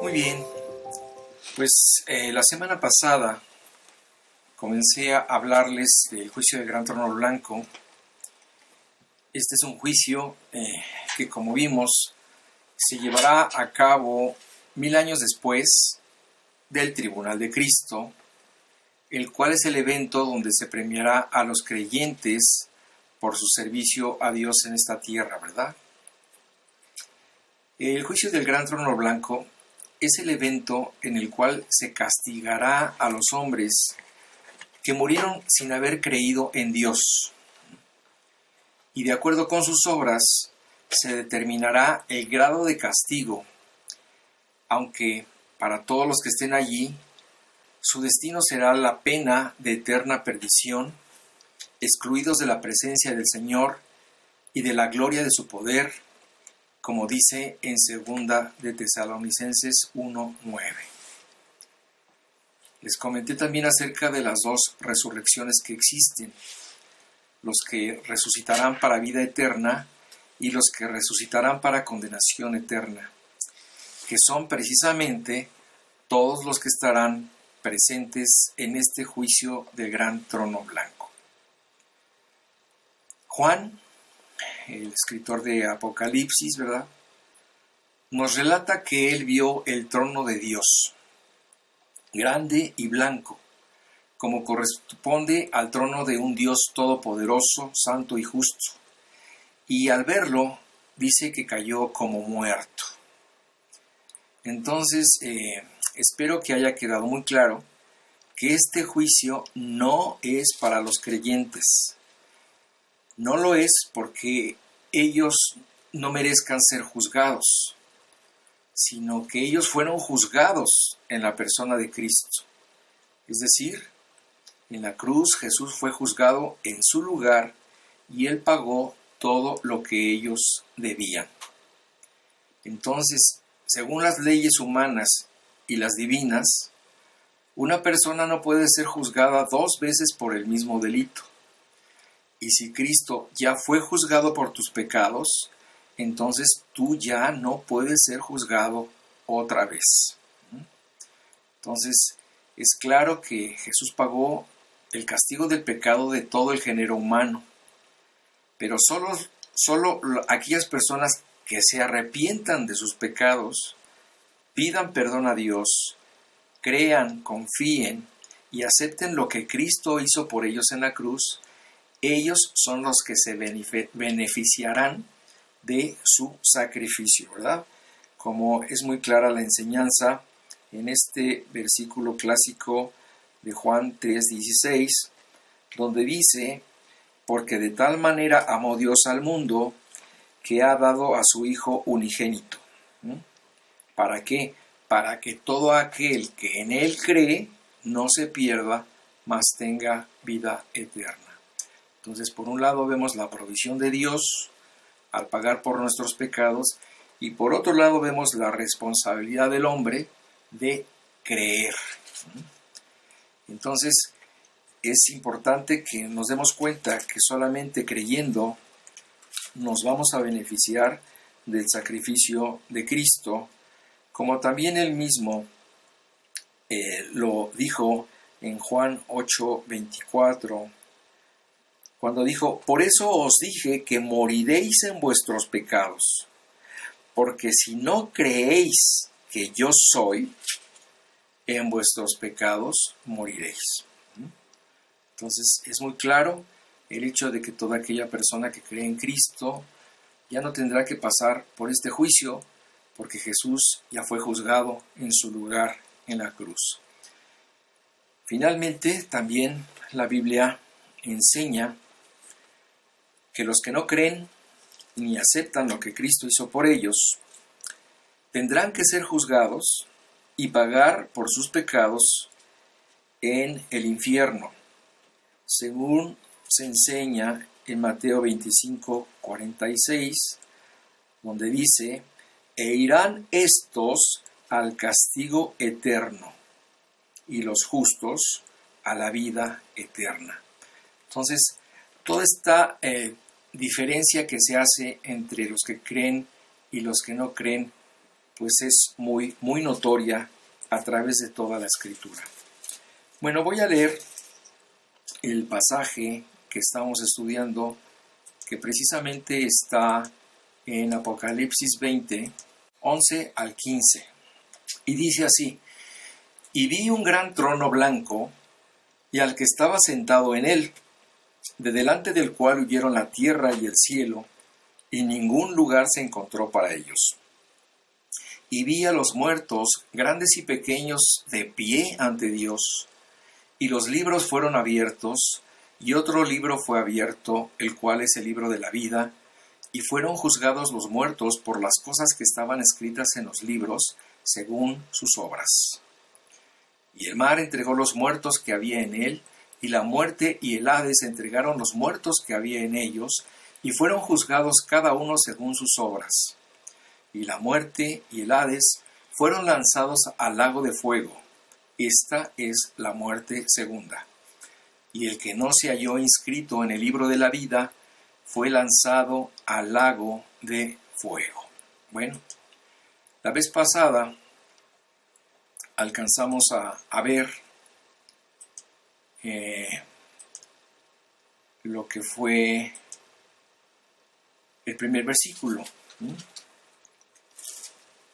Muy bien, pues la semana pasada comencé a hablarles del juicio del Gran Trono Blanco. Este es un juicio que, como vimos, se llevará a cabo 1000 años después del Tribunal de Cristo, el cual es el evento donde se premiará a los creyentes por su servicio a Dios en esta tierra, ¿verdad? El juicio del Gran Trono Blanco es el evento en el cual se castigará a los hombres que murieron sin haber creído en Dios. Y de acuerdo con sus obras se determinará el grado de castigo, aunque para todos los que estén allí, su destino será la pena de eterna perdición, excluidos de la presencia del Señor y de la gloria de su poder, como dice en 2 de Tesalonicenses 1:9. Les comenté también acerca de las dos resurrecciones que existen, los que resucitarán para vida eterna y los que resucitarán para condenación eterna, que son precisamente todos los que estarán presentes en este juicio del Gran Trono Blanco. Juan, el escritor de Apocalipsis, ¿verdad?, nos relata que él vio el trono de Dios, grande y blanco, como corresponde al trono de un Dios todopoderoso, santo y justo. Y al verlo, dice que cayó como muerto. Entonces, espero que haya quedado muy claro que este juicio no es para los creyentes. No lo es porque ellos no merezcan ser juzgados, sino que ellos fueron juzgados en la persona de Cristo. Es decir, en la cruz Jesús fue juzgado en su lugar y Él pagó todo lo que ellos debían. Entonces, según las leyes humanas y las divinas, una persona no puede ser juzgada 2 veces por el mismo delito. Y si Cristo ya fue juzgado por tus pecados, entonces tú ya no puedes ser juzgado otra vez. Entonces, es claro que Jesús pagó el castigo del pecado de todo el género humano, pero solo aquellas personas que se arrepientan de sus pecados, pidan perdón a Dios, crean, confíen y acepten lo que Cristo hizo por ellos en la cruz, ellos son los que se beneficiarán de su sacrificio, ¿verdad? Como es muy clara la enseñanza en este versículo clásico de Juan 3:16, donde dice: porque de tal manera amó Dios al mundo, que ha dado a su Hijo unigénito. ¿Para qué? Para que todo aquel que en Él cree no se pierda, mas tenga vida eterna. Entonces, por un lado vemos la provisión de Dios al pagar por nuestros pecados, y por otro lado vemos la responsabilidad del hombre de creer. Entonces, es importante que nos demos cuenta que solamente creyendo nos vamos a beneficiar del sacrificio de Cristo, como también Él mismo lo dijo en Juan 8:24, cuando dijo: por eso os dije que moriréis en vuestros pecados, porque si no creéis que yo soy, en vuestros pecados moriréis. Entonces es muy claro el hecho de que toda aquella persona que cree en Cristo ya no tendrá que pasar por este juicio, porque Jesús ya fue juzgado en su lugar en la cruz. Finalmente, también la Biblia enseña que los que no creen ni aceptan lo que Cristo hizo por ellos, tendrán que ser juzgados y pagar por sus pecados en el infierno, según se enseña en Mateo 25:46, donde dice: e irán estos al castigo eterno, y los justos a la vida eterna. Entonces, toda esta diferencia que se hace entre los que creen y los que no creen pues es muy notoria a través de toda la Escritura. Bueno, voy a leer el pasaje que estamos estudiando, que precisamente está en Apocalipsis 20, 11 al 15. Y dice así: y vi un gran trono blanco, y al que estaba sentado en él, de delante del cual huyeron la tierra y el cielo, y ningún lugar se encontró para ellos. Y vi a los muertos, grandes y pequeños, de pie ante Dios, y los libros fueron abiertos, y otro libro fue abierto, el cual es el libro de la vida, y fueron juzgados los muertos por las cosas que estaban escritas en los libros, según sus obras. Y el mar entregó los muertos que había en él, y la muerte y el Hades entregaron los muertos que había en ellos, y fueron juzgados cada uno según sus obras. Y la muerte y el Hades fueron lanzados al lago de fuego. Esta es la muerte segunda. Y el que no se halló inscrito en el libro de la vida fue lanzado al lago de fuego. Bueno, la vez pasada alcanzamos a ver lo que fue el primer versículo.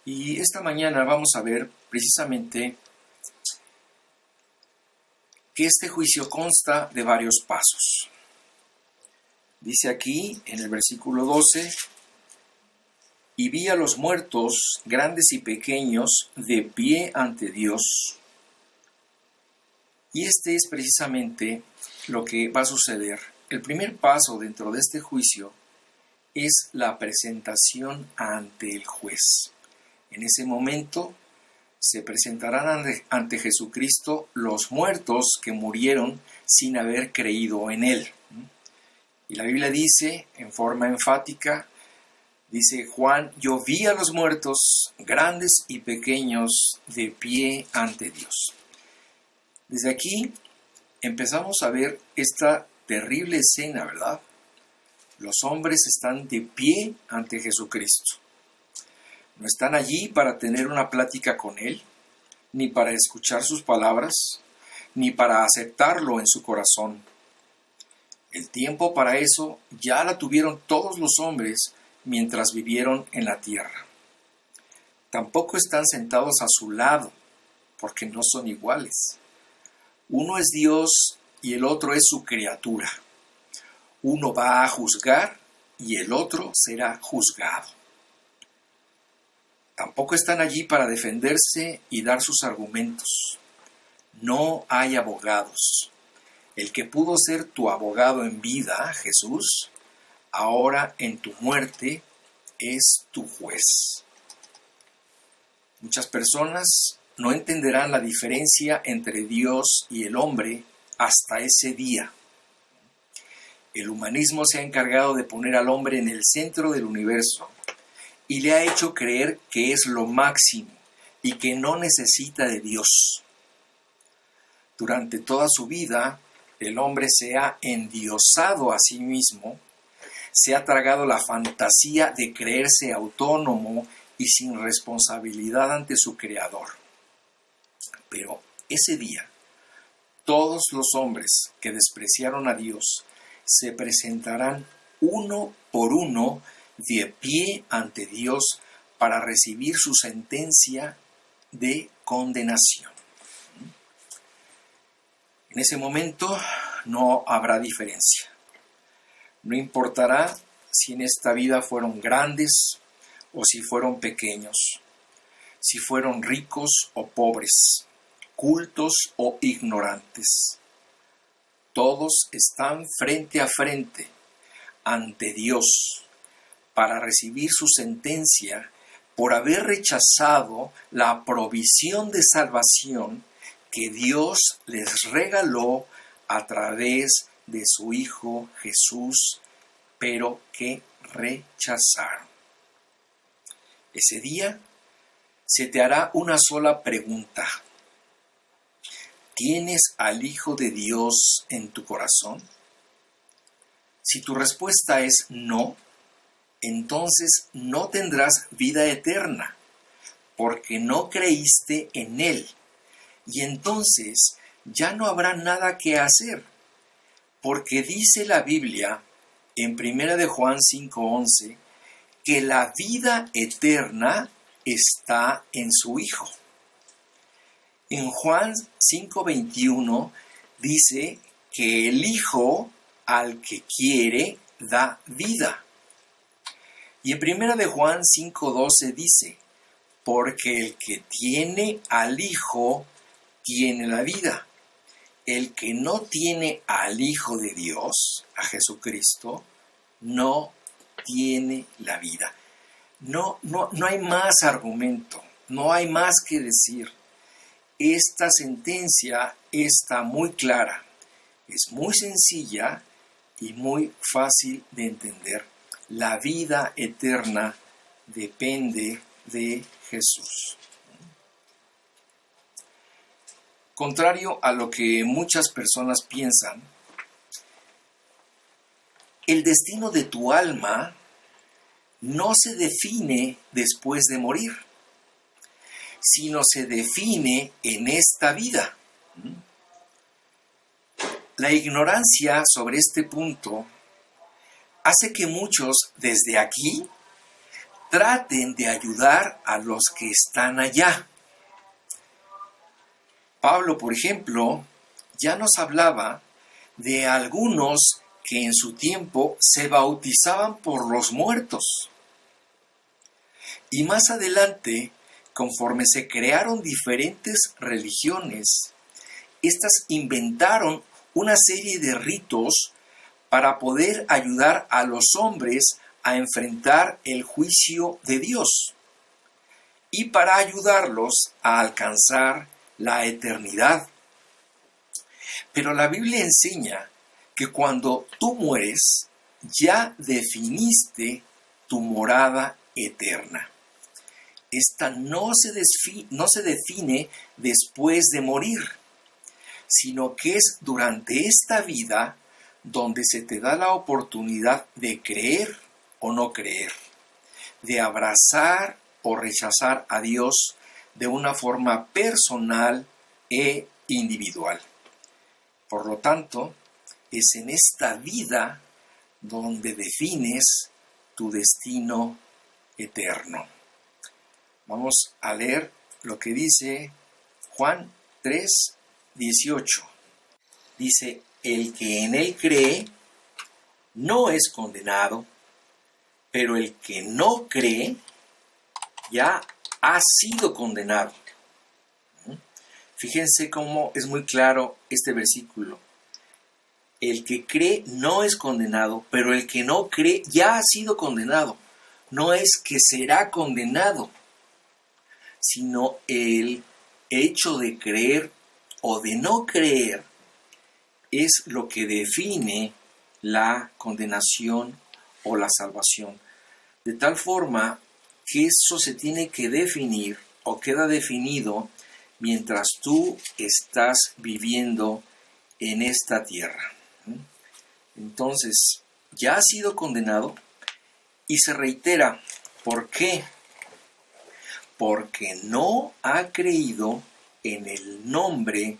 Y esta mañana vamos a ver precisamente que este juicio consta de varios pasos. Dice aquí en el versículo 12: y vi a los muertos, grandes y pequeños, de pie ante Dios. Y este es precisamente lo que va a suceder. El primer paso dentro de este juicio es la presentación ante el juez. En ese momento se presentarán ante Jesucristo los muertos que murieron sin haber creído en Él. Y la Biblia dice en forma enfática, dice Juan: yo vi a los muertos, grandes y pequeños, de pie ante Dios. Desde aquí empezamos a ver esta terrible escena, ¿verdad? Los hombres están de pie ante Jesucristo. No están allí para tener una plática con Él, ni para escuchar sus palabras, ni para aceptarlo en su corazón. El tiempo para eso ya la tuvieron todos los hombres mientras vivieron en la tierra. Tampoco están sentados a su lado, porque no son iguales. Uno es Dios y el otro es su criatura. Uno va a juzgar y el otro será juzgado. Tampoco están allí para defenderse y dar sus argumentos. No hay abogados. El que pudo ser tu abogado en vida, Jesús, ahora en tu muerte es tu juez. Muchas personas no entenderán la diferencia entre Dios y el hombre hasta ese día. El humanismo se ha encargado de poner al hombre en el centro del universo y le ha hecho creer que es lo máximo y que no necesita de Dios. Durante toda su vida, el hombre se ha endiosado a sí mismo, se ha tragado la fantasía de creerse autónomo y sin responsabilidad ante su Creador. Pero ese día, todos los hombres que despreciaron a Dios se presentarán uno por uno de pie ante Dios para recibir su sentencia de condenación. En ese momento no habrá diferencia. No importará si en esta vida fueron grandes o si fueron pequeños, si fueron ricos o pobres, cultos o ignorantes. Todos están frente a frente ante Dios para recibir su sentencia por haber rechazado la provisión de salvación que Dios les regaló a través de su Hijo Jesús, pero que rechazaron. Ese día se te hará una sola pregunta. ¿Tienes al Hijo de Dios en tu corazón? Si tu respuesta es no, entonces no tendrás vida eterna, porque no creíste en Él. Y entonces ya no habrá nada que hacer, porque dice la Biblia en 1 de Juan 5:11 que la vida eterna está en su Hijo. En Juan 5:21 dice que el Hijo al que quiere da vida. Y en 1 de Juan 5:12 dice, porque el que tiene al Hijo tiene la vida. El que no tiene al Hijo de Dios, a Jesucristo, no tiene la vida. No hay más argumento, no hay más que decir. Esta sentencia está muy clara, es muy sencilla y muy fácil de entender. La vida eterna depende de Jesús. Contrario a lo que muchas personas piensan, el destino de tu alma no se define después de morir, sino se define en esta vida. La ignorancia sobre este punto hace que muchos desde aquí traten de ayudar a los que están allá. Pablo, por ejemplo, ya nos hablaba de algunos que en su tiempo se bautizaban por los muertos. Y más adelante, conforme se crearon diferentes religiones, estas inventaron una serie de ritos para poder ayudar a los hombres a enfrentar el juicio de Dios y para ayudarlos a alcanzar la eternidad. Pero la Biblia enseña que cuando tú mueres, ya definiste tu morada eterna. Esta no se define después de morir, sino que es durante esta vida donde se te da la oportunidad de creer o no creer, de abrazar o rechazar a Dios de una forma personal e individual. Por lo tanto, es en esta vida donde defines tu destino eterno. Vamos a leer lo que dice Juan 3:18. Dice, el que en él cree no es condenado, pero el que no cree ya ha sido condenado. Fíjense cómo es muy claro este versículo. El que cree no es condenado, pero el que no cree ya ha sido condenado. No es que será condenado, sino el hecho de creer o de no creer es lo que define la condenación o la salvación. De tal forma que eso se tiene que definir o queda definido mientras tú estás viviendo en esta tierra. Entonces, ya ha sido condenado y se reitera. ¿Por qué? Porque no ha creído en el nombre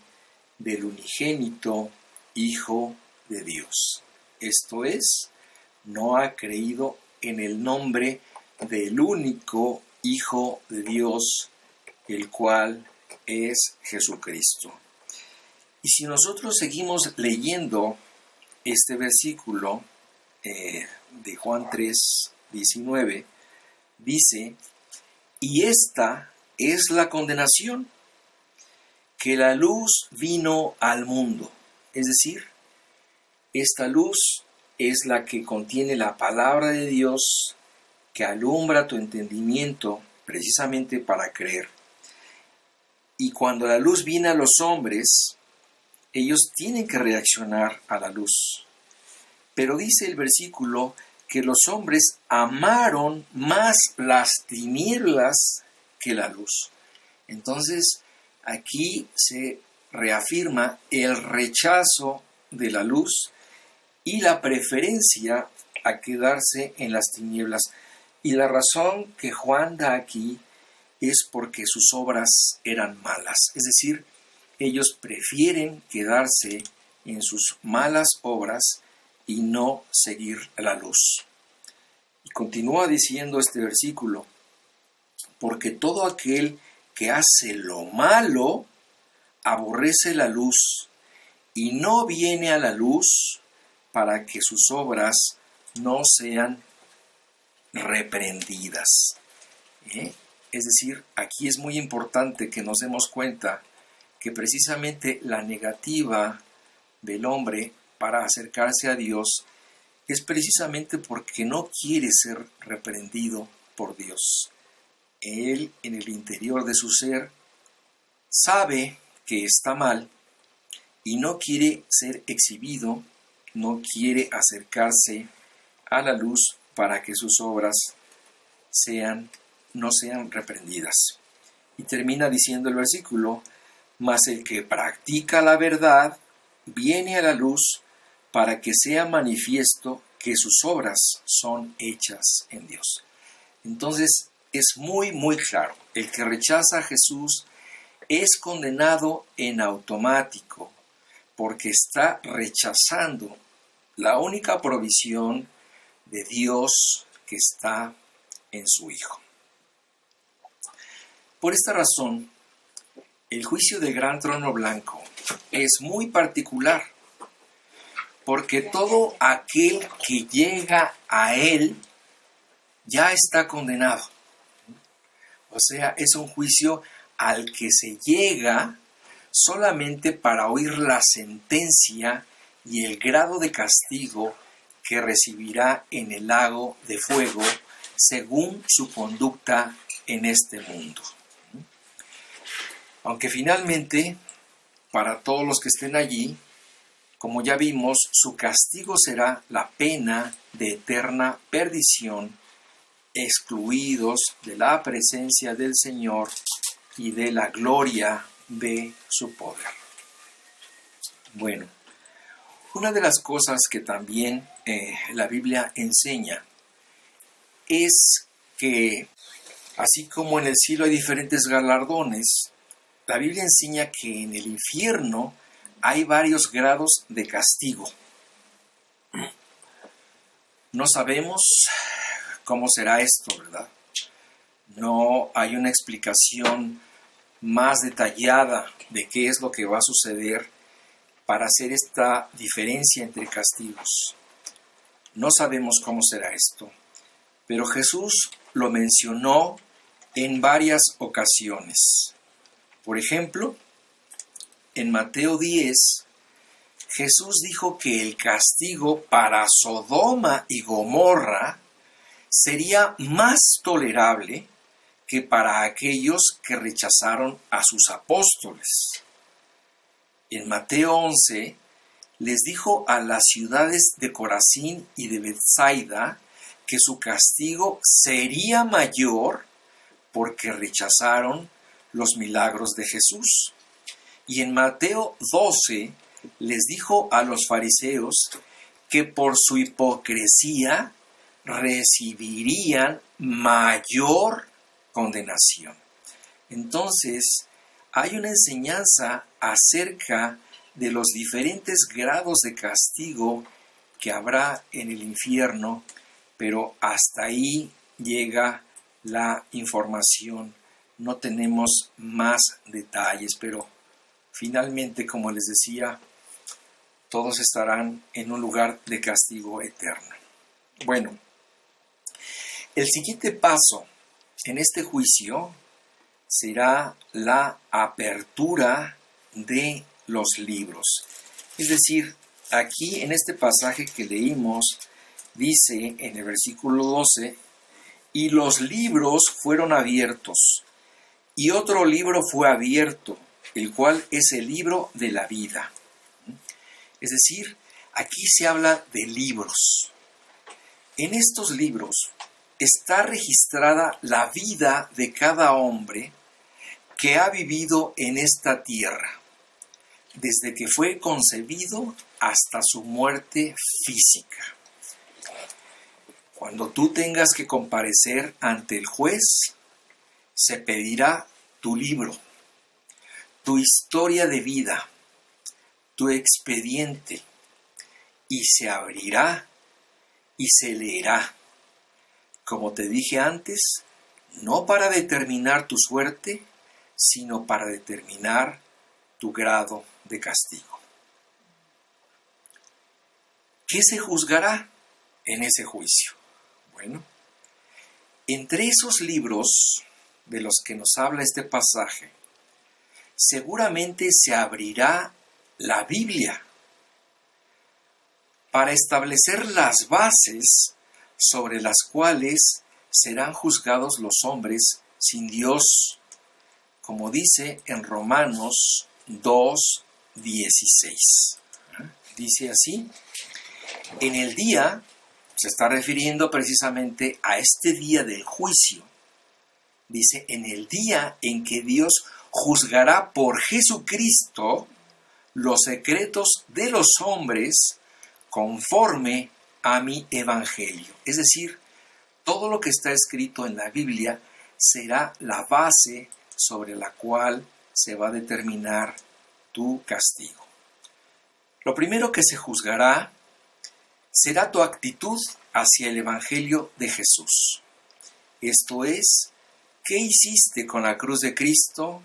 del unigénito Hijo de Dios. Esto es, no ha creído en el nombre del único Hijo de Dios, el cual es Jesucristo. Y si nosotros seguimos leyendo este versículo de Juan 3:19, dice, y esta es la condenación, que la luz vino al mundo. Es decir, esta luz es la que contiene la palabra de Dios, que alumbra tu entendimiento precisamente para creer. Y cuando la luz viene a los hombres, ellos tienen que reaccionar a la luz. Pero dice el versículo que los hombres amaron más las tinieblas que la luz. Entonces, aquí se reafirma el rechazo de la luz y la preferencia a quedarse en las tinieblas. Y la razón que Juan da aquí es porque sus obras eran malas. Es decir, ellos prefieren quedarse en sus malas obras y no seguir la luz. Y continúa diciendo este versículo, porque todo aquel que hace lo malo aborrece la luz y no viene a la luz para que sus obras no sean reprendidas. Es decir, aquí es muy importante que nos demos cuenta que precisamente la negativa del hombre para acercarse a Dios es precisamente porque no quiere ser reprendido por Dios. Él, en el interior de su ser, sabe que está mal y no quiere ser exhibido, no quiere acercarse a la luz para que sus obras no sean reprendidas. Y termina diciendo el versículo, mas el que practica la verdad viene a la luz para que sea manifiesto que sus obras son hechas en Dios. Entonces es muy claro, el que rechaza a Jesús es condenado en automático porque está rechazando la única provisión de Dios que está en su Hijo. Por esta razón, el juicio del gran trono blanco es muy particular, porque todo aquel que llega a él ya está condenado. O sea, es un juicio al que se llega solamente para oír la sentencia y el grado de castigo que recibirá en el lago de fuego según su conducta en este mundo. Aunque finalmente, para todos los que estén allí, como ya vimos, su castigo será la pena de eterna perdición, excluidos de la presencia del Señor y de la gloria de su poder. Bueno, una de las cosas que también la Biblia enseña es que, así como en el cielo hay diferentes galardones, la Biblia enseña que en el infierno hay varios grados de castigo. No sabemos cómo será esto, ¿verdad? No hay una explicación más detallada de qué es lo que va a suceder para hacer esta diferencia entre castigos. No sabemos cómo será esto, pero Jesús lo mencionó en varias ocasiones. Por ejemplo, en Mateo 10, Jesús dijo que el castigo para Sodoma y Gomorra sería más tolerable que para aquellos que rechazaron a sus apóstoles. En Mateo 11 les dijo a las ciudades de Corazín y de Betsaida que su castigo sería mayor porque rechazaron los milagros de Jesús. Y en Mateo 12 les dijo a los fariseos que por su hipocresía recibirían mayor condenación. Entonces, hay una enseñanza acerca de los diferentes grados de castigo que habrá en el infierno, pero hasta ahí llega la información. No tenemos más detalles, pero finalmente, como les decía, todos estarán en un lugar de castigo eterno. Bueno, el siguiente paso en este juicio será la apertura de los libros. Es decir, aquí en este pasaje que leímos, dice en el versículo 12, y los libros fueron abiertos, y otro libro fue abierto, el cual es el libro de la vida. Es decir, aquí se habla de libros. En estos libros está registrada la vida de cada hombre que ha vivido en esta tierra, desde que fue concebido hasta su muerte física. Cuando tú tengas que comparecer ante el juez, se pedirá tu libro, tu historia de vida, tu expediente, y se abrirá y se leerá. Como te dije antes, no para determinar tu suerte, sino para determinar tu grado de castigo. ¿Qué se juzgará en ese juicio? Bueno, entre esos libros de los que nos habla este pasaje, seguramente se abrirá la Biblia para establecer las bases sobre las cuales serán juzgados los hombres sin Dios, como dice en Romanos 2:16. Dice así: en el día, se está refiriendo precisamente a este día del juicio, dice, en el día en que Dios juzgará por Jesucristo los secretos de los hombres conforme a mi evangelio. Es decir, todo lo que está escrito en la Biblia será la base sobre la cual se va a determinar tu castigo. Lo primero que se juzgará será tu actitud hacia el evangelio de Jesús. Esto es, ¿qué hiciste con la cruz de Cristo?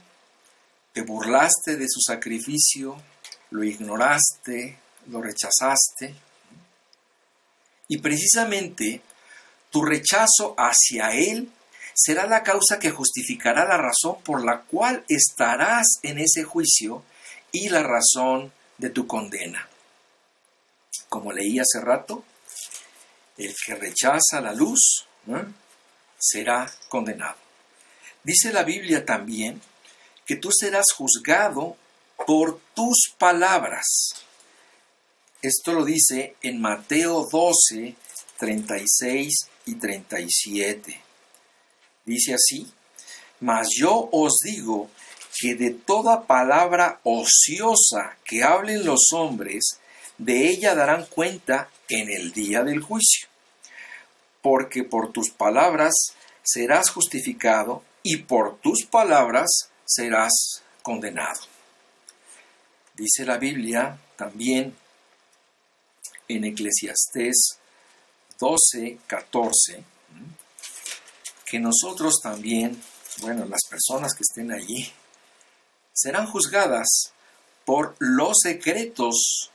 ¿Te burlaste de su sacrificio? ¿Lo ignoraste? ¿Lo rechazaste? Y precisamente tu rechazo hacia Él será la causa que justificará la razón por la cual estarás en ese juicio y la razón de tu condena. Como leí hace rato, el que rechaza la luz, será condenado. Dice la Biblia también que tú serás juzgado por tus palabras. Esto lo dice en Mateo 12, 36 y 37. Dice así: mas yo os digo que de toda palabra ociosa que hablen los hombres, de ella darán cuenta en el día del juicio. Porque por tus palabras serás justificado y por tus palabras serás condenado. Dice la Biblia también en Eclesiastés 12, 14, que nosotros también, las personas que estén allí, serán juzgadas por los secretos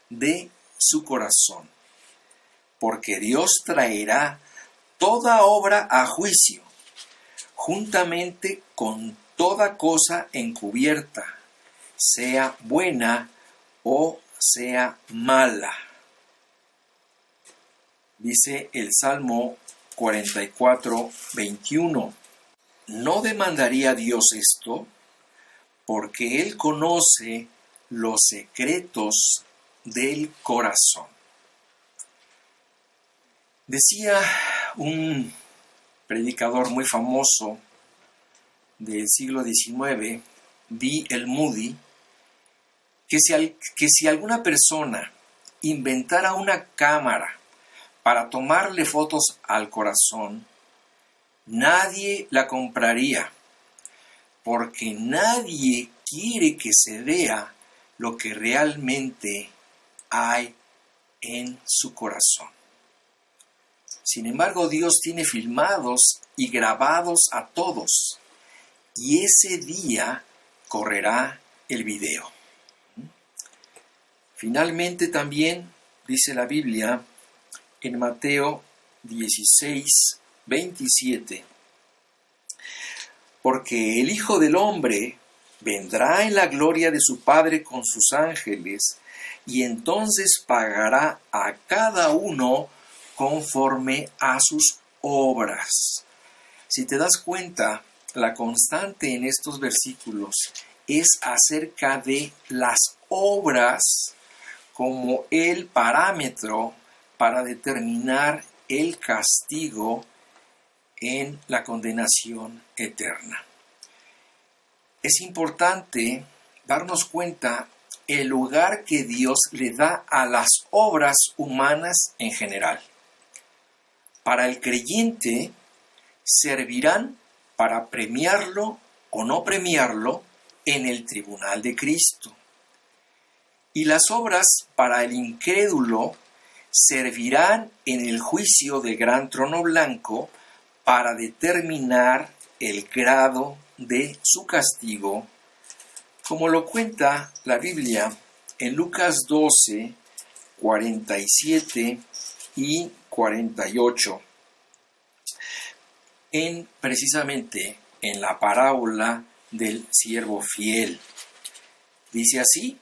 de su corazón, porque Dios traerá toda obra a juicio, juntamente con toda cosa encubierta, sea buena o sea mala. Dice el Salmo 44, 21. ¿No demandaría Dios esto? Porque Él conoce los secretos del corazón. Decía un predicador muy famoso del siglo XIX, D.L. Moody, que si alguna persona inventara una cámara para tomarle fotos al corazón, nadie la compraría, porque nadie quiere que se vea lo que realmente hay en su corazón. Sin embargo, Dios tiene filmados y grabados a todos, y ese día correrá el video. Finalmente también dice la Biblia en Mateo 16, 27, porque el Hijo del Hombre vendrá en la gloria de su Padre con sus ángeles, y entonces pagará a cada uno conforme a sus obras. Si te das cuenta, la constante en estos versículos es acerca de las obras como el parámetro para determinar el castigo en la condenación eterna. Es importante darnos cuenta el lugar que Dios le da a las obras humanas en general. Para el creyente servirán para premiarlo o no premiarlo en el tribunal de Cristo. Y las obras para el incrédulo servirán en el juicio del gran trono blanco para determinar el grado de su castigo, como lo cuenta la Biblia en Lucas 12, 47 y 48, precisamente en la parábola del siervo fiel. Dice así: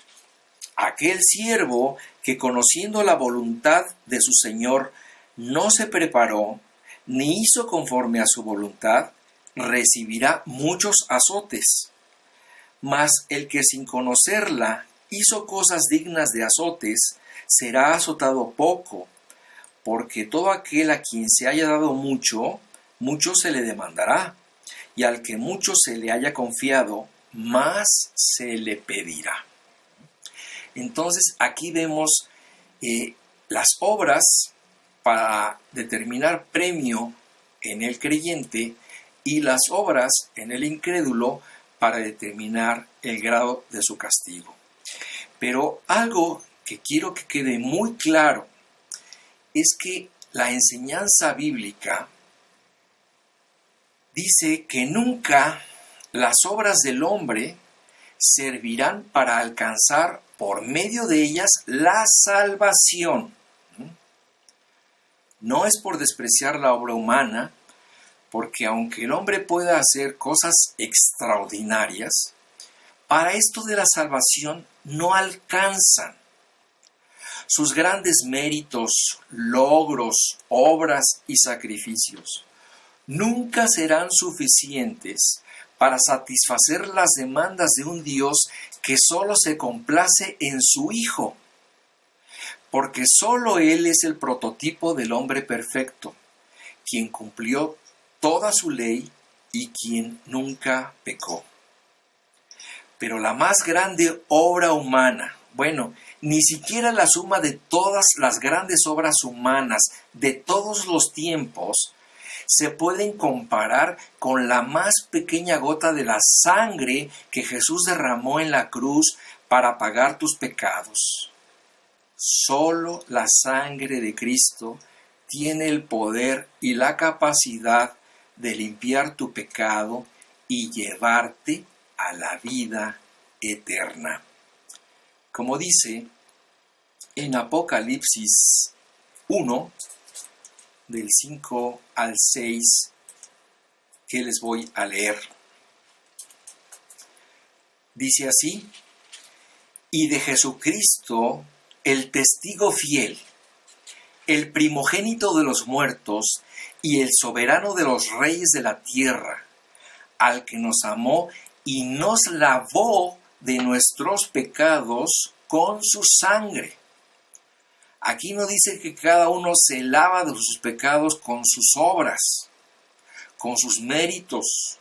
aquel siervo que, conociendo la voluntad de su Señor, no se preparó ni hizo conforme a su voluntad, recibirá muchos azotes. Mas el que sin conocerla hizo cosas dignas de azotes, será azotado poco, porque todo aquel a quien se haya dado mucho, mucho se le demandará, y al que mucho se le haya confiado, más se le pedirá. Entonces aquí vemos las obras para determinar premio en el creyente y las obras en el incrédulo para determinar el grado de su castigo. Pero algo que quiero que quede muy claro es que la enseñanza bíblica dice que nunca las obras del hombre servirán para alcanzar por medio de ellas la salvación. No es por despreciar la obra humana, porque aunque el hombre pueda hacer cosas extraordinarias, para esto de la salvación no alcanzan. Sus grandes méritos, logros, obras y sacrificios nunca serán suficientes para satisfacer las demandas de un Dios que solo se complace en su Hijo, porque solo Él es el prototipo del hombre perfecto, quien cumplió toda su ley y quien nunca pecó. Pero la más grande obra humana, ni siquiera la suma de todas las grandes obras humanas de todos los tiempos, se pueden comparar con la más pequeña gota de la sangre que Jesús derramó en la cruz para pagar tus pecados. Solo la sangre de Cristo tiene el poder y la capacidad de limpiar tu pecado y llevarte a la vida eterna. Como dice en Apocalipsis 1, del 5 al 6, que les voy a leer. Dice así: y de Jesucristo, el testigo fiel, el primogénito de los muertos y el soberano de los reyes de la tierra, al que nos amó y nos lavó de nuestros pecados con su sangre. Aquí no dice que cada uno se lava de sus pecados con sus obras, con sus méritos,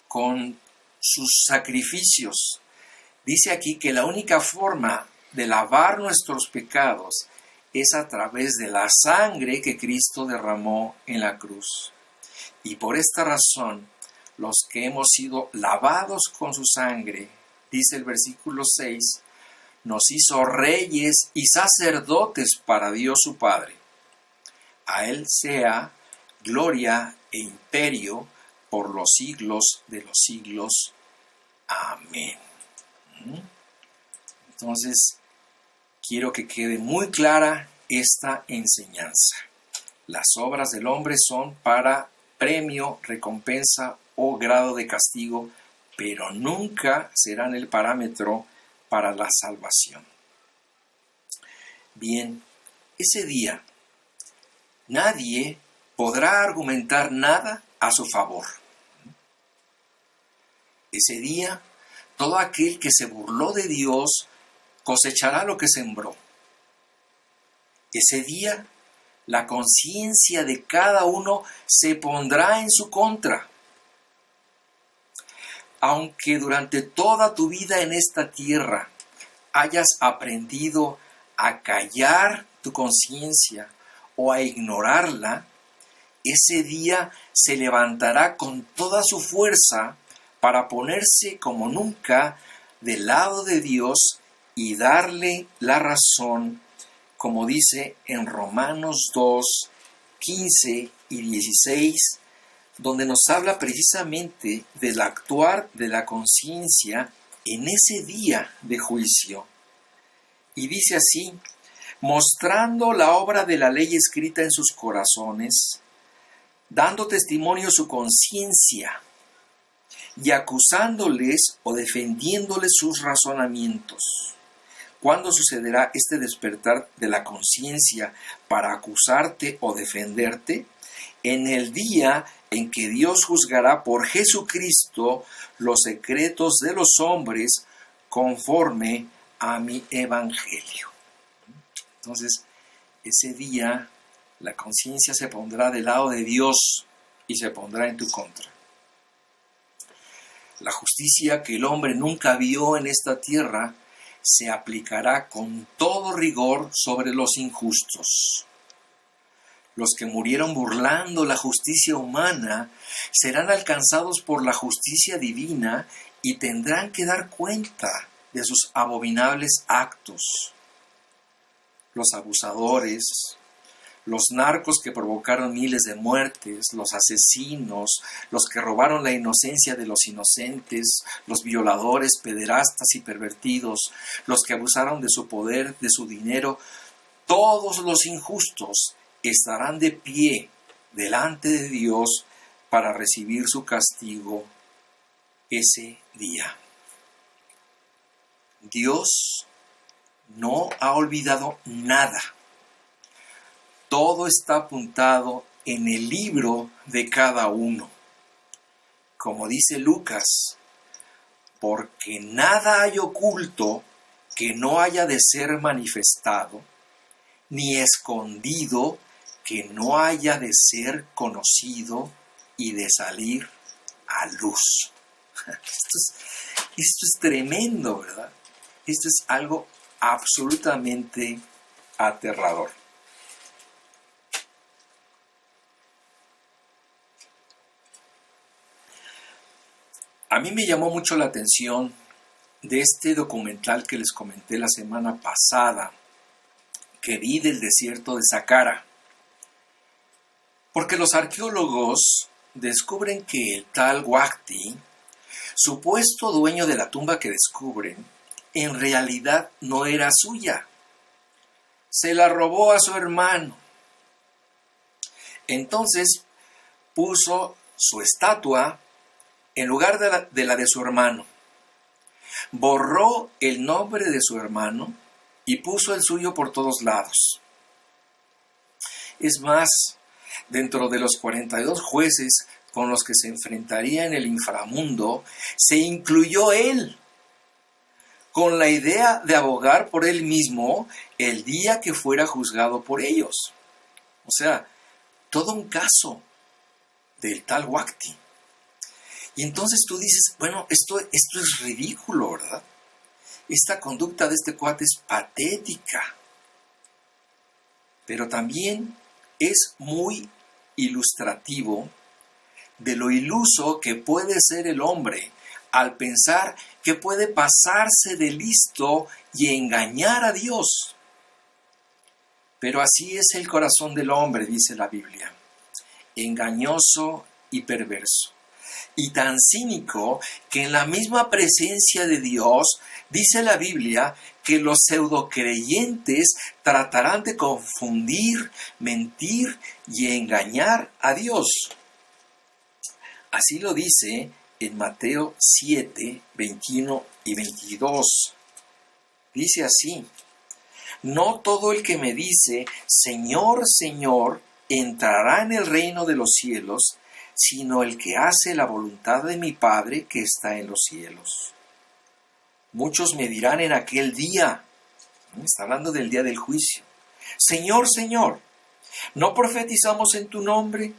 con sus sacrificios. Dice aquí que la única forma de lavar nuestros pecados es a través de la sangre que Cristo derramó en la cruz. Y por esta razón, los que hemos sido lavados con su sangre, dice el versículo 6, nos hizo reyes y sacerdotes para Dios su Padre. A Él sea gloria e imperio por los siglos de los siglos. Amén. Entonces, quiero que quede muy clara esta enseñanza. Las obras del hombre son para premio, recompensa o grado de castigo, pero nunca serán el parámetro para la salvación. Bien, ese día nadie podrá argumentar nada a su favor. Ese día, todo aquel que se burló de Dios cosechará lo que sembró. Ese día, la conciencia de cada uno se pondrá en su contra. Aunque durante toda tu vida en esta tierra hayas aprendido a callar tu conciencia o a ignorarla, ese día se levantará con toda su fuerza para ponerse como nunca del lado de Dios y darle la razón, como dice en Romanos 2, 15 y 16, donde nos habla precisamente del actuar de la conciencia en ese día de juicio. Y dice así: mostrando la obra de la ley escrita en sus corazones, dando testimonio su conciencia y acusándoles o defendiéndoles sus razonamientos. ¿Cuándo sucederá este despertar de la conciencia para acusarte o defenderte? En el día en que Dios juzgará por Jesucristo los secretos de los hombres conforme a mi evangelio. Entonces, ese día la conciencia se pondrá del lado de Dios y se pondrá en tu contra. La justicia que el hombre nunca vio en esta tierra se aplicará con todo rigor sobre los injustos. Los que murieron burlando la justicia humana serán alcanzados por la justicia divina y tendrán que dar cuenta de sus abominables actos. Los abusadores, los narcos que provocaron miles de muertes, los asesinos, los que robaron la inocencia de los inocentes, los violadores, pederastas y pervertidos, los que abusaron de su poder, de su dinero, todos los injustos estarán de pie delante de Dios para recibir su castigo ese día. Dios no ha olvidado nada. Todo está apuntado en el libro de cada uno. Como dice Lucas, porque nada hay oculto que no haya de ser manifestado, ni escondido que no haya de ser conocido y de salir a luz. Esto es tremendo, ¿verdad? Esto es algo absolutamente aterrador. A mí me llamó mucho la atención de este documental que les comenté la semana pasada, que vi del desierto de Saqqara, porque los arqueólogos descubren que el tal Waqti, supuesto dueño de la tumba que descubren, en realidad no era suya. Se la robó a su hermano. Entonces puso su estatua en lugar de la de su hermano. Borró el nombre de su hermano y puso el suyo por todos lados. Es más, dentro de los 42 jueces con los que se enfrentaría en el inframundo, se incluyó él, con la idea de abogar por él mismo el día que fuera juzgado por ellos. O sea, todo un caso del tal Waqti. Y entonces tú dices, bueno, esto es ridículo, ¿verdad? Esta conducta de este cuate es patética. Pero también es muy ilustrativo de lo iluso que puede ser el hombre al pensar que puede pasarse de listo y engañar a Dios. Pero así es el corazón del hombre, dice la Biblia, engañoso y perverso. Y tan cínico que en la misma presencia de Dios, dice la Biblia, que los pseudocreyentes tratarán de confundir, mentir y engañar a Dios. Así lo dice en Mateo 7, 21 y 22. Dice así: no todo el que me dice, Señor, Señor, entrará en el reino de los cielos, sino el que hace la voluntad de mi Padre que está en los cielos. Muchos me dirán en aquel día, está hablando del día del juicio, Señor, Señor, ¿no profetizamos en tu nombre?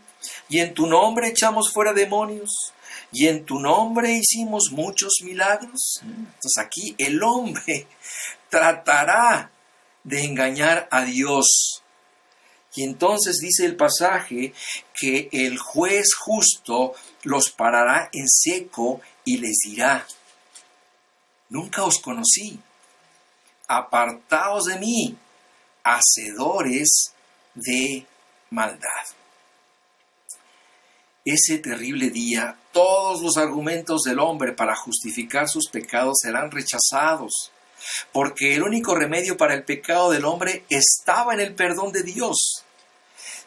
Y en tu nombre echamos fuera demonios, y en tu nombre hicimos muchos milagros. Entonces aquí el hombre tratará de engañar a Dios. Y entonces dice el pasaje que el juez justo los parará en seco y les dirá: nunca os conocí, apartaos de mí, hacedores de maldad. Ese terrible día, todos los argumentos del hombre para justificar sus pecados serán rechazados, porque el único remedio para el pecado del hombre estaba en el perdón de Dios,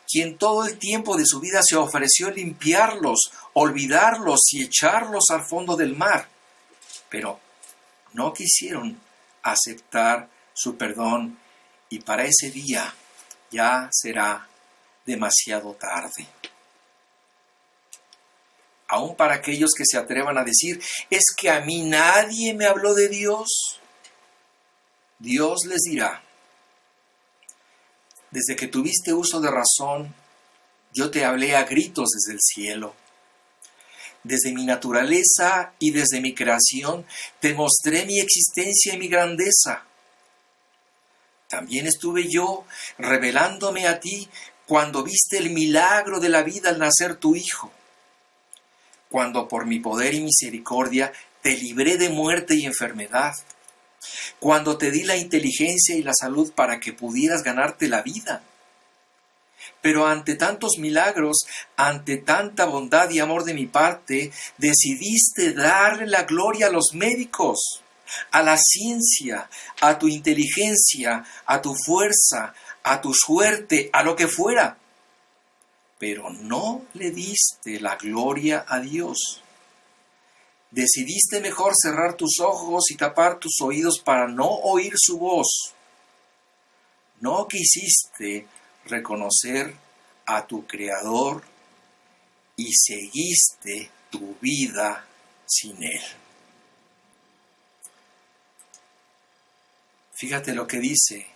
quien todo el tiempo de su vida se ofreció a limpiarlos, olvidarlos y echarlos al fondo del mar. Pero no quisieron aceptar su perdón, y para ese día ya será demasiado tarde. Aún para aquellos que se atrevan a decir: es que a mí nadie me habló de Dios, Dios les dirá: desde que tuviste uso de razón, yo te hablé a gritos desde el cielo. Desde mi naturaleza y desde mi creación te mostré mi existencia y mi grandeza. También estuve yo revelándome a ti cuando viste el milagro de la vida al nacer tu hijo, cuando por mi poder y misericordia te libré de muerte y enfermedad, cuando te di la inteligencia y la salud para que pudieras ganarte la vida. Pero ante tantos milagros, ante tanta bondad y amor de mi parte, decidiste darle la gloria a los médicos, a la ciencia, a tu inteligencia, a tu fuerza, a tu suerte, a lo que fuera. Pero no le diste la gloria a Dios. Decidiste mejor cerrar tus ojos y tapar tus oídos para no oír su voz. No quisiste reconocer a tu Creador y seguiste tu vida sin Él. Fíjate lo que dice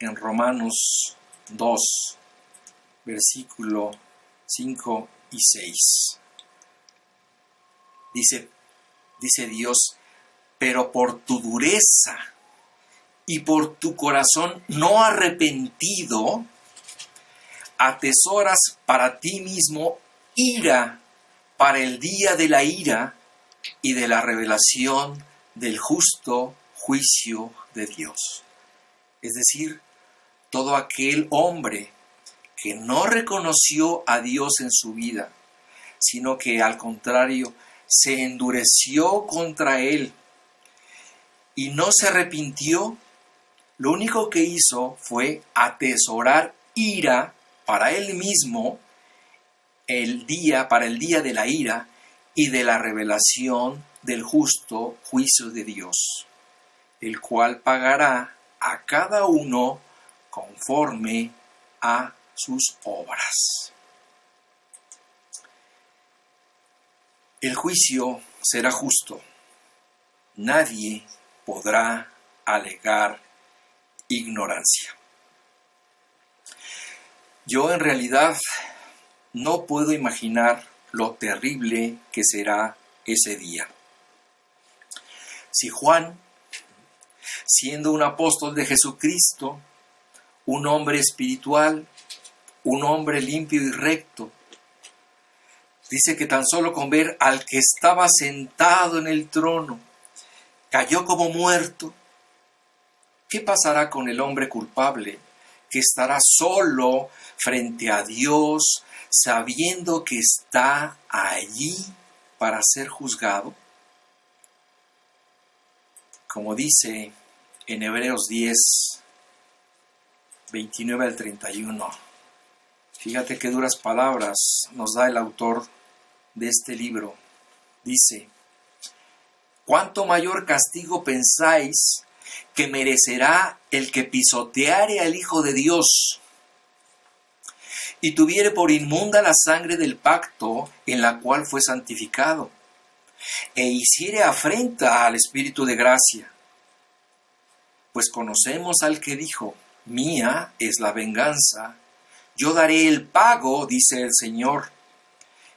en Romanos 2, versículo 5 y 6. Dice Dios: pero por tu dureza y por tu corazón no arrepentido, atesoras para ti mismo ira para el día de la ira y de la revelación del justo juicio de Dios. Es decir, todo aquel hombre que no reconoció a Dios en su vida, sino que al contrario se endureció contra Él y no se arrepintió, lo único que hizo fue atesorar ira para él mismo para el día de la ira y de la revelación del justo juicio de Dios, el cual pagará a cada uno conforme a sus obras. El juicio será justo. Nadie podrá alegar ignorancia. Yo en realidad no puedo imaginar lo terrible que será ese día. Si Juan, siendo un apóstol de Jesucristo, un hombre espiritual, un hombre limpio y recto, dice que tan solo con ver al que estaba sentado en el trono, cayó como muerto, ¿qué pasará con el hombre culpable que estará solo frente a Dios, sabiendo que está allí para ser juzgado? Como dice en Hebreos 10, 29 al 31. Fíjate qué duras palabras nos da el autor de este libro. Dice: ¿cuánto mayor castigo pensáis que merecerá el que pisoteare al Hijo de Dios y tuviere por inmunda la sangre del pacto en la cual fue santificado, e hiciere afrenta al Espíritu de gracia? Pues conocemos al que dijo: mía es la venganza, yo daré el pago, dice el Señor.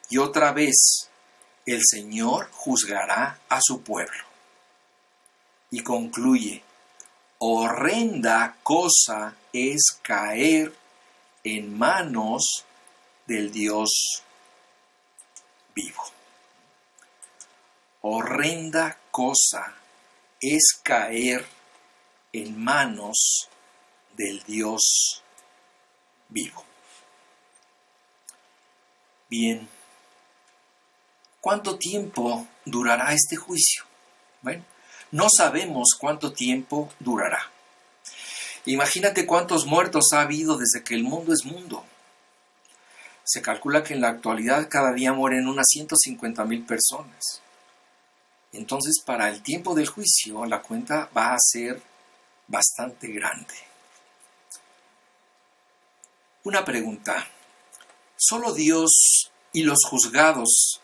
Y otra vez, el Señor juzgará a su pueblo. Y concluye: horrenda cosa es caer en manos del Dios vivo. Horrenda cosa es caer en manos del Dios vivo. Bien, ¿cuánto tiempo durará este juicio? Bueno, no sabemos cuánto tiempo durará. Imagínate cuántos muertos ha habido desde que el mundo es mundo. Se calcula que en la actualidad cada día mueren unas 150,000 personas. Entonces, para el tiempo del juicio, la cuenta va a ser bastante grande. Una pregunta. ¿Solo Dios y los juzgados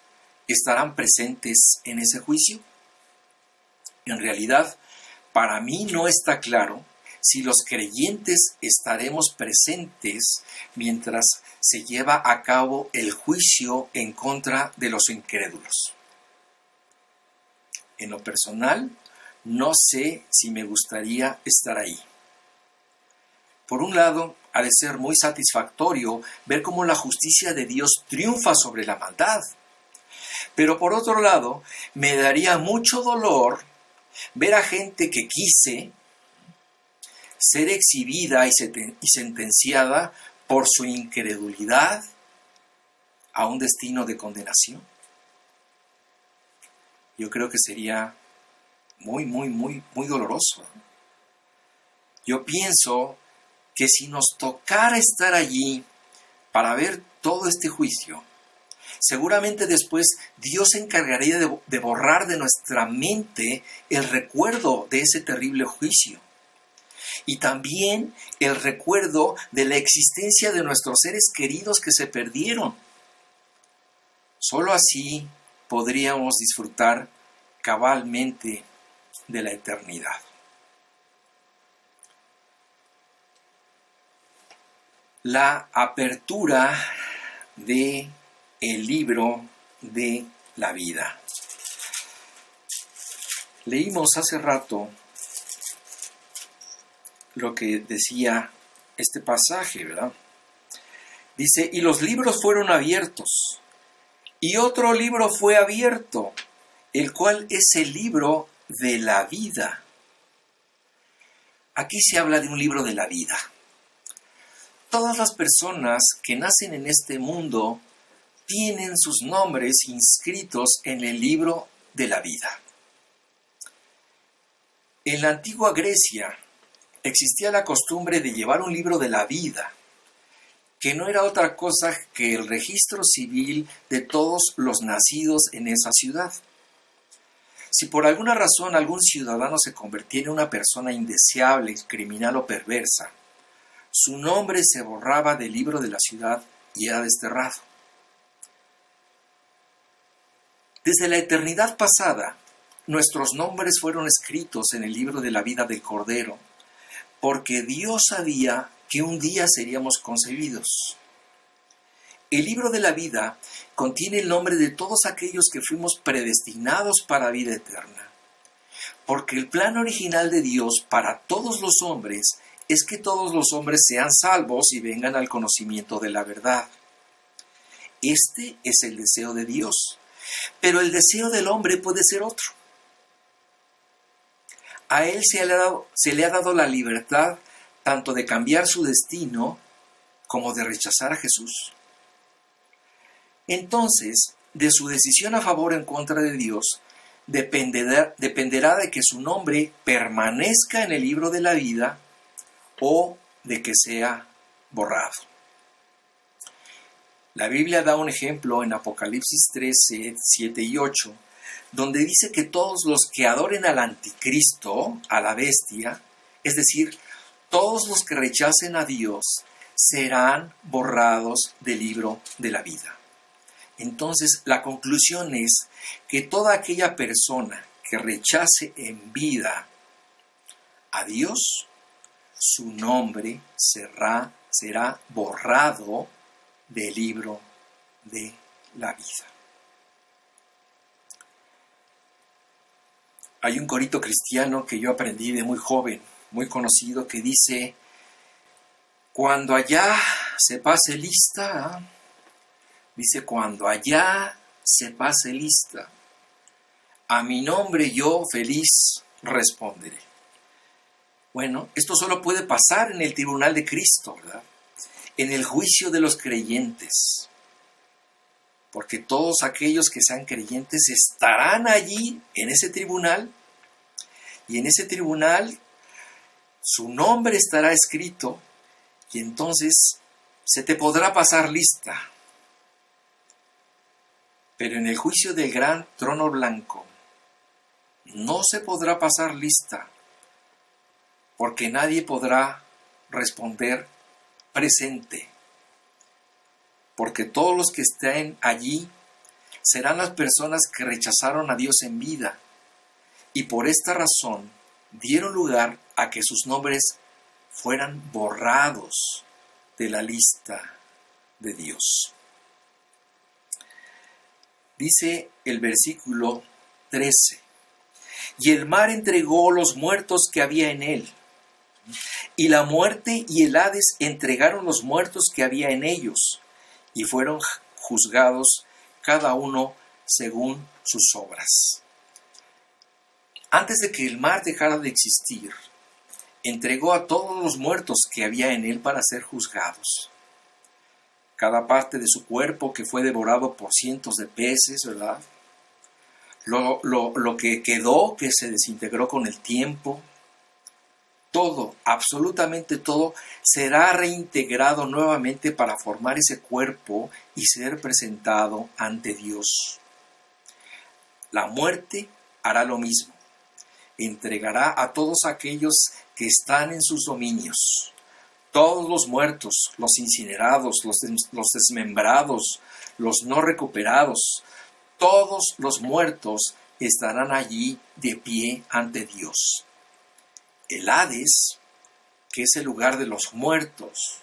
estarán presentes en ese juicio? En realidad, para mí no está claro si los creyentes estaremos presentes mientras se lleva a cabo el juicio en contra de los incrédulos. En lo personal, no sé si me gustaría estar ahí. Por un lado, ha de ser muy satisfactorio ver cómo la justicia de Dios triunfa sobre la maldad. Pero por otro lado, me daría mucho dolor ver a gente que quise ser exhibida y sentenciada por su incredulidad a un destino de condenación. Yo creo que sería muy doloroso. Yo pienso que si nos tocara estar allí para ver todo este juicio, seguramente después Dios se encargaría de borrar de nuestra mente el recuerdo de ese terrible juicio. Y también el recuerdo de la existencia de nuestros seres queridos que se perdieron. Solo así podríamos disfrutar cabalmente de la eternidad. La apertura de el libro de la vida. Leímos hace rato lo que decía este pasaje, ¿verdad? Dice, y los libros fueron abiertos, y otro libro fue abierto, el cual es el libro de la vida. Aquí se habla de un libro de la vida. Todas las personas que nacen en este mundo tienen sus nombres inscritos en el libro de la vida. En la antigua Grecia existía la costumbre de llevar un libro de la vida, que no era otra cosa que el registro civil de todos los nacidos en esa ciudad. Si por alguna razón algún ciudadano se convertía en una persona indeseable, criminal o perversa, su nombre se borraba del libro de la ciudad y era desterrado. Desde la eternidad pasada, nuestros nombres fueron escritos en el libro de la vida del Cordero, porque Dios sabía que un día seríamos concebidos. El libro de la vida contiene el nombre de todos aquellos que fuimos predestinados para vida eterna, porque el plan original de Dios para todos los hombres es que todos los hombres sean salvos y vengan al conocimiento de la verdad. Este es el deseo de Dios, pero el deseo del hombre puede ser otro. A él se le ha dado la libertad tanto de cambiar su destino como de rechazar a Jesús. Entonces, de su decisión a favor o en contra de Dios, dependerá de que su nombre permanezca en el libro de la vida o de que sea borrado. La Biblia da un ejemplo en Apocalipsis 13, 7 y 8, donde dice que todos los que adoren al anticristo, a la bestia, es decir, todos los que rechacen a Dios, serán borrados del libro de la vida. Entonces, la conclusión es que toda aquella persona que rechace en vida a Dios, su nombre será borrado del libro de la vida. Hay un corito cristiano que yo aprendí de muy joven, muy conocido, que dice: cuando allá se pase lista, dice, cuando allá se pase lista, a mi nombre yo feliz responderé. Bueno, esto solo puede pasar en el tribunal de Cristo, ¿verdad? En el juicio de los creyentes. Porque todos aquellos que sean creyentes estarán allí en ese tribunal. Y en ese tribunal su nombre estará escrito. Y entonces se te podrá pasar lista. Pero en el juicio del gran trono blanco no se podrá pasar lista, porque nadie podrá responder presente, porque todos los que estén allí serán las personas que rechazaron a Dios en vida, y por esta razón dieron lugar a que sus nombres fueran borrados de la lista de Dios. Dice el versículo 13, y el mar entregó los muertos que había en él, y la muerte y el Hades entregaron los muertos que había en ellos, y fueron juzgados cada uno según sus obras. Antes de que el mar dejara de existir, entregó a todos los muertos que había en él para ser juzgados. Cada parte de su cuerpo que fue devorado por cientos de peces, ¿verdad? Lo que quedó, que se desintegró con el tiempo, todo, absolutamente todo, será reintegrado nuevamente para formar ese cuerpo y ser presentado ante Dios. La muerte hará lo mismo. Entregará a todos aquellos que están en sus dominios. Todos los muertos, los incinerados, los desmembrados, los no recuperados, todos los muertos estarán allí de pie ante Dios. El Hades, que es el lugar de los muertos,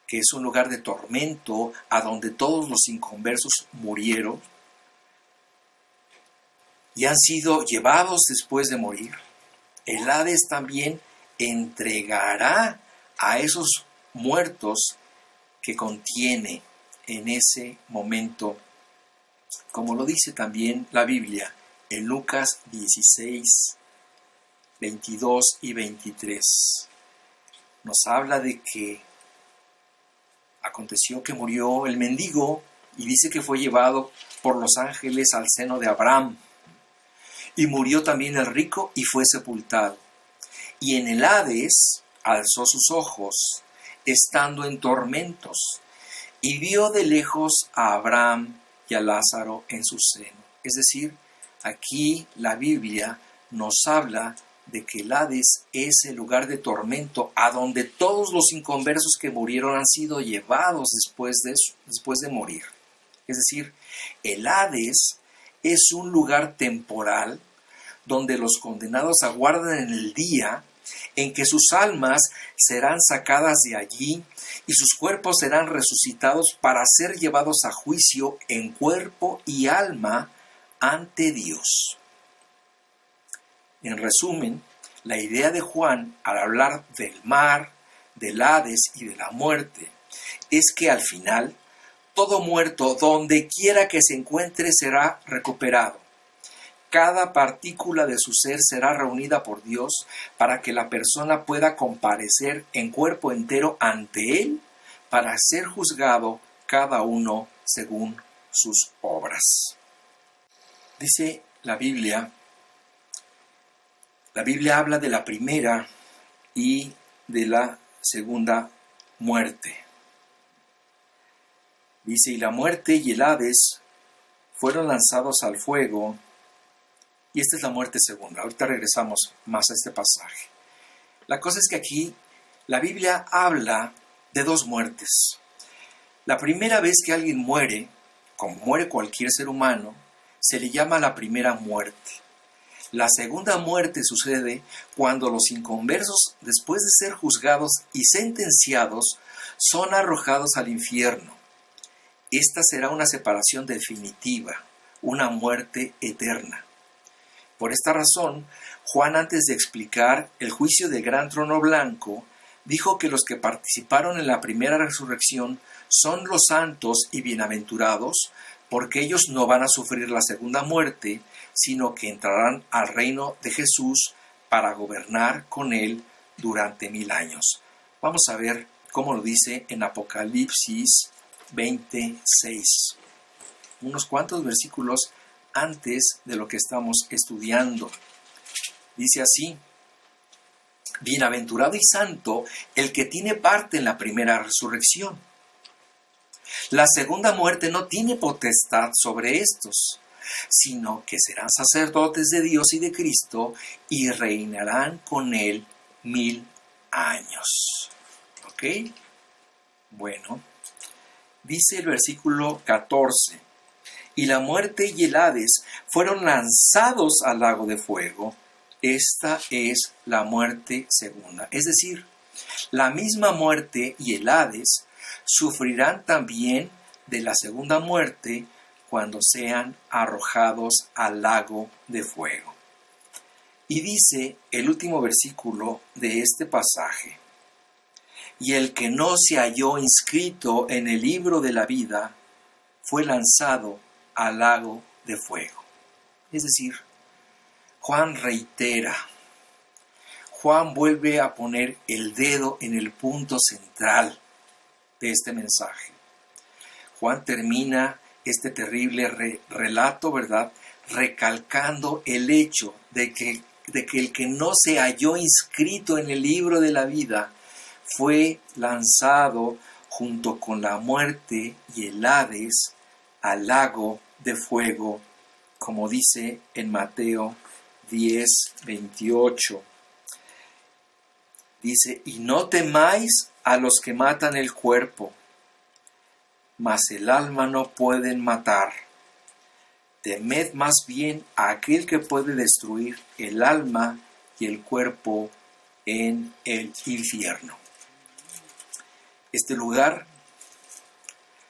que es un lugar de tormento a donde todos los inconversos murieron y han sido llevados después de morir. El Hades también entregará a esos muertos que contiene en ese momento, como lo dice también la Biblia en Lucas 16, 22 y 23. Nos habla de que aconteció que murió el mendigo y dice que fue llevado por los ángeles al seno de Abraham. Y murió también el rico y fue sepultado. Y en el Hades alzó sus ojos, estando en tormentos, y vio de lejos a Abraham y a Lázaro en su seno. Es decir, aquí la Biblia nos habla de que el Hades es el lugar de tormento a donde todos los inconversos que murieron han sido llevados después de morir. Es decir, el Hades es un lugar temporal donde los condenados aguardan en el día en que sus almas serán sacadas de allí y sus cuerpos serán resucitados para ser llevados a juicio en cuerpo y alma ante Dios. En resumen, la idea de Juan al hablar del mar, del Hades y de la muerte es que al final todo muerto, donde quiera que se encuentre, será recuperado. Cada partícula de su ser será reunida por Dios para que la persona pueda comparecer en cuerpo entero ante Él para ser juzgado cada uno según sus obras. Dice la Biblia habla de la primera y de la segunda muerte. Dice, y la muerte y el Hades fueron lanzados al fuego. Y esta es la muerte segunda. Ahorita regresamos más a este pasaje. La cosa es que aquí la Biblia habla de dos muertes. La primera vez que alguien muere, como muere cualquier ser humano, se le llama la primera muerte. La segunda muerte sucede cuando los inconversos, después de ser juzgados y sentenciados, son arrojados al infierno. Esta será una separación definitiva, una muerte eterna. Por esta razón, Juan, antes de explicar el juicio del gran trono blanco, dijo que los que participaron en la primera resurrección son los santos y bienaventurados, porque ellos no van a sufrir la segunda muerte, sino que entrarán al reino de Jesús para gobernar con él durante 1000 años. Vamos a ver cómo lo dice en Apocalipsis 26, unos cuantos versículos antes de lo que estamos estudiando. Dice así: bienaventurado y santo el que tiene parte en la primera resurrección. La segunda muerte no tiene potestad sobre estos, sino que serán sacerdotes de Dios y de Cristo y reinarán con él 1000 años. ¿Ok? Bueno, dice el versículo 14: y la muerte y el Hades fueron lanzados al lago de fuego. Esta es la muerte segunda. Es decir, la misma muerte y el Hades sufrirán también de la segunda muerte cuando sean arrojados al lago de fuego. Y dice el último versículo de este pasaje: y el que no se halló inscrito en el libro de la vida fue lanzado al lago de fuego. Es decir, Juan reitera, Juan vuelve a poner el dedo en el punto central de este mensaje. Juan termina este terrible relato, ¿verdad?, recalcando el hecho de que el que no se halló inscrito en el libro de la vida fue lanzado junto con la muerte y el Hades al lago de fuego, como dice en Mateo 10:28. Dice: y no temáis a los que matan el cuerpo, mas el alma no pueden matar. Temed más bien a aquel que puede destruir el alma y el cuerpo en el infierno. Este lugar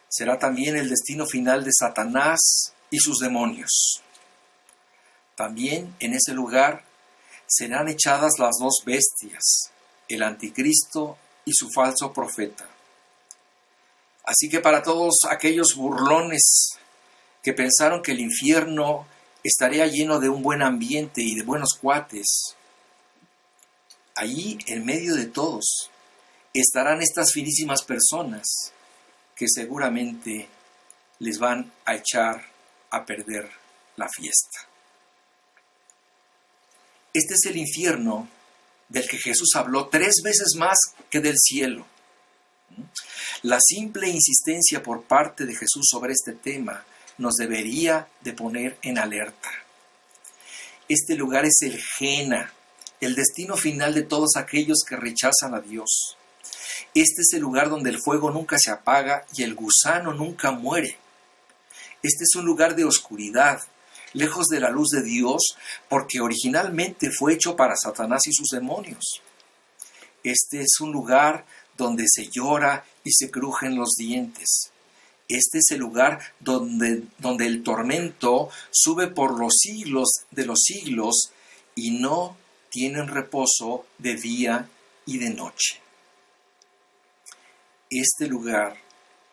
será también el destino final de Satanás y sus demonios. También en ese lugar serán echadas las dos bestias, el anticristo y su falso profeta. Así que para todos aquellos burlones que pensaron que el infierno estaría lleno de un buen ambiente y de buenos cuates, allí en medio de todos estarán estas finísimas personas que seguramente les van a echar a perder la fiesta. Este es el infierno del que Jesús habló 3 veces más que del cielo. La simple insistencia por parte de Jesús sobre este tema nos debería de poner en alerta. Este lugar es el Gehenna, el destino final de todos aquellos que rechazan a Dios. Este es el lugar donde el fuego nunca se apaga y el gusano nunca muere. Este es un lugar de oscuridad, lejos de la luz de Dios, porque originalmente fue hecho para Satanás y sus demonios. Este es un lugar donde se llora y se crujen los dientes. Este es el lugar donde el tormento sube por los siglos de los siglos y no tienen reposo de día y de noche. Este lugar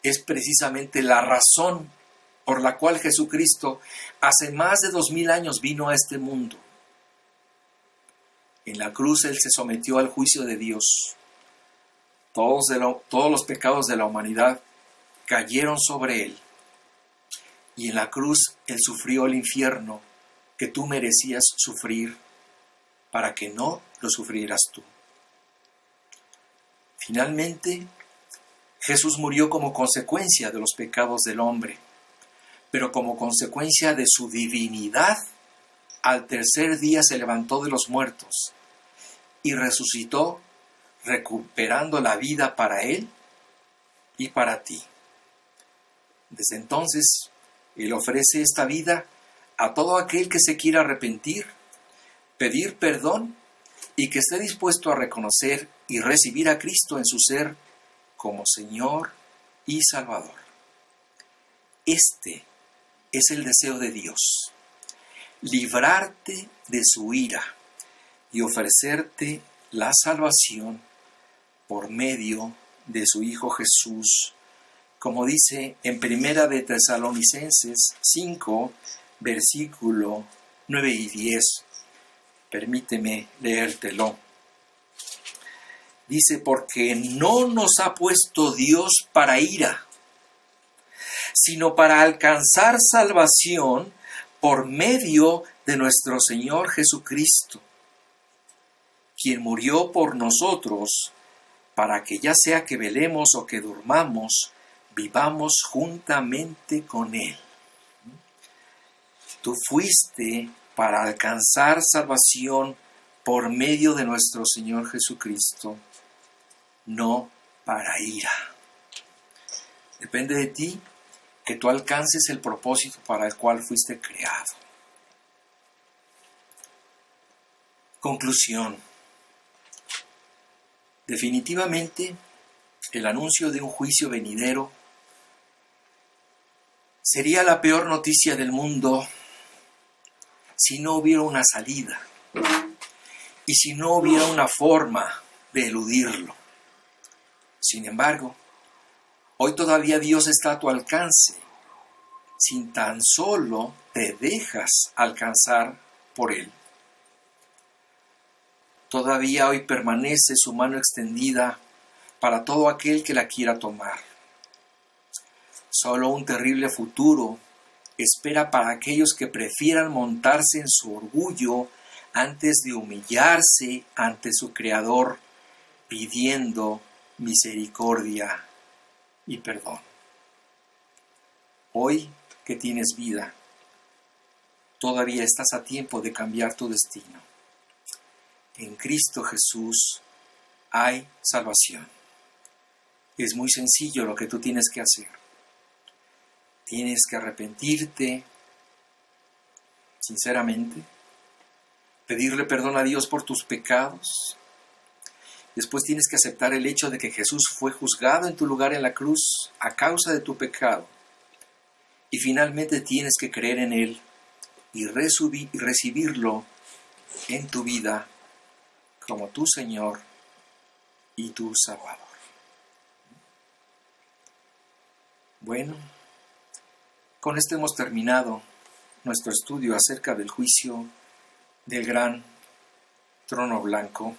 es precisamente la razón por la cual Jesucristo hace más de 2000 años vino a este mundo. En la cruz Él se sometió al juicio de Dios. Todos los pecados de la humanidad cayeron sobre Él. Y en la cruz Él sufrió el infierno que tú merecías sufrir para que no lo sufrieras tú. Finalmente, Jesús murió como consecuencia de los pecados del hombre, pero como consecuencia de su divinidad, al tercer día se levantó de los muertos y resucitó, recuperando la vida para Él y para ti. Desde entonces, Él ofrece esta vida a todo aquel que se quiera arrepentir, pedir perdón y que esté dispuesto a reconocer y recibir a Cristo en su ser como Señor y Salvador. Este es el deseo de Dios: librarte de su ira y ofrecerte la salvación por medio de su Hijo Jesús, como dice en Primera de Tesalonicenses 5, versículo 9 y 10. Permíteme leértelo. Dice, porque no nos ha puesto Dios para ira, sino para alcanzar salvación por medio de nuestro Señor Jesucristo, quien murió por nosotros, para que ya sea que velemos o que durmamos, vivamos juntamente con Él. Tú fuiste para alcanzar salvación por medio de nuestro Señor Jesucristo, no para ira. Depende de ti que tú alcances el propósito para el cual fuiste creado. Conclusión. Definitivamente, el anuncio de un juicio venidero sería la peor noticia del mundo si no hubiera una salida y si no hubiera una forma de eludirlo. Sin embargo, hoy todavía Dios está a tu alcance, si tan solo te dejas alcanzar por Él. Todavía hoy permanece su mano extendida para todo aquel que la quiera tomar. Solo un terrible futuro espera para aquellos que prefieran montarse en su orgullo antes de humillarse ante su Creador, pidiendo misericordia y perdón. Hoy que tienes vida, todavía estás a tiempo de cambiar tu destino. En Cristo Jesús hay salvación. Es muy sencillo lo que tú tienes que hacer. Tienes que arrepentirte sinceramente, pedirle perdón a Dios por tus pecados. Después tienes que aceptar el hecho de que Jesús fue juzgado en tu lugar en la cruz a causa de tu pecado. Y finalmente tienes que creer en Él y recibirlo en tu vida como tu Señor y tu Salvador. Bueno, con esto hemos terminado nuestro estudio acerca del juicio del gran trono blanco.